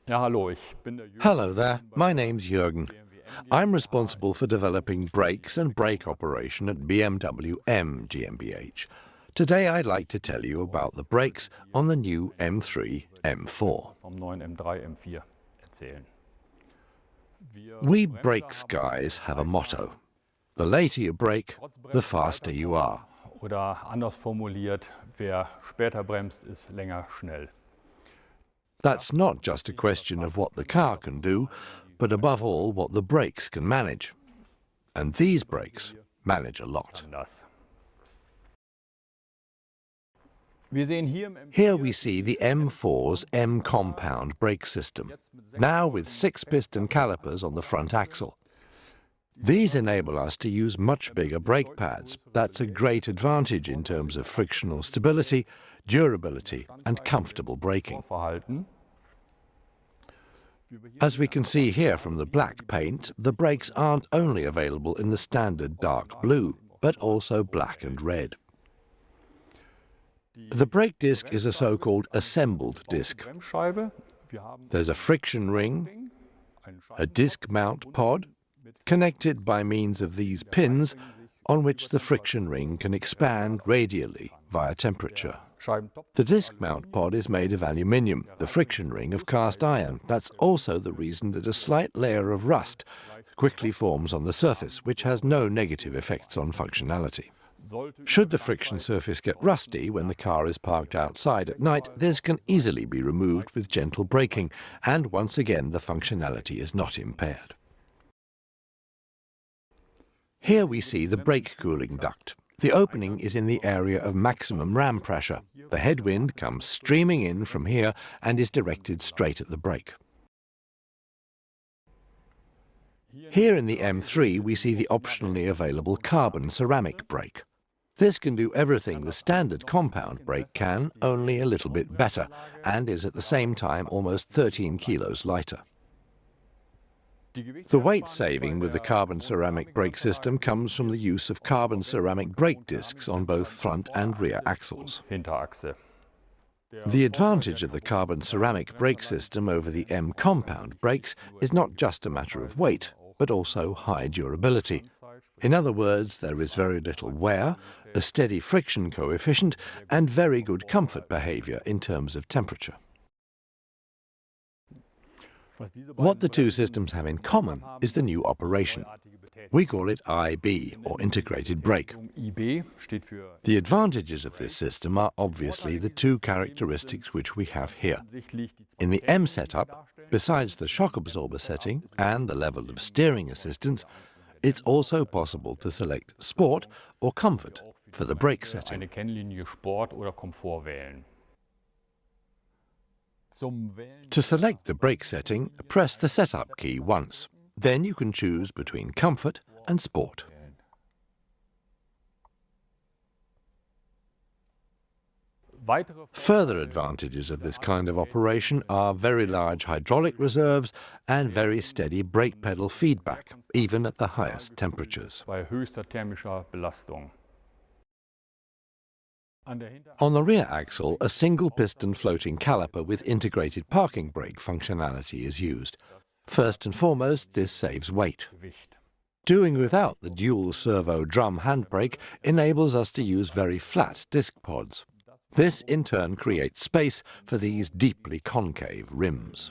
Hello there, my name's Jürgen. I'm responsible for developing brakes and brake operation at BMW M GmbH. Today I'd like to tell you about the brakes on the new M3 M4. We brakes guys have a motto: the later you brake, the faster you are. Oder anders formuliert, wer später bremst, ist länger schnell. That's not just a question of what the car can do, but above all what the brakes can manage. And these brakes manage a lot. Here we see the M4's M-compound brake system, now with 6-piston calipers on the front axle. These enable us to use much bigger brake pads. That's a great advantage in terms of frictional stability, durability and comfortable braking. As we can see here from the black paint, the brakes aren't only available in the standard dark blue, but also black and red. The brake disc is a so-called assembled disc. There's a friction ring, a disc mount pod, connected by means of these pins on which the friction ring can expand radially via temperature. The disc mount pod is made of aluminium, the friction ring of cast iron. That's also the reason that a slight layer of rust quickly forms on the surface, which has no negative effects on functionality. Should the friction surface get rusty when the car is parked outside at night, this can easily be removed with gentle braking, and once again the functionality is not impaired. Here we see the brake cooling duct. The opening is in the area of maximum ram pressure. The headwind comes streaming in from here and is directed straight at the brake. Here in the M3 we see the optionally available carbon ceramic brake. This can do everything the standard compound brake can, only a little bit better, and is at the same time almost 13 kilos lighter. The weight saving with the carbon ceramic brake system comes from the use of carbon ceramic brake discs on both front and rear axles. The advantage of the carbon ceramic brake system over the M compound brakes is not just a matter of weight, but also high durability. In other words, there is very little wear, a steady friction coefficient, and very good comfort behavior in terms of temperature. What the two systems have in common is the new operation. We call it IB, or integrated brake. The advantages of this system are obviously the two characteristics which we have here. In the M setup, besides the shock absorber setting and the level of steering assistance, it's also possible to select Sport or Comfort for the brake setting. To select the brake setting, press the Setup key once. Then you can choose between Comfort and Sport. Further advantages of this kind of operation are very large hydraulic reserves and very steady brake pedal feedback, even at the highest temperatures. On the rear axle, a single-piston floating caliper with integrated parking brake functionality is used. First and foremost, this saves weight. Doing without the dual-servo drum handbrake enables us to use very flat disc pods. This, in turn, creates space for these deeply concave rims.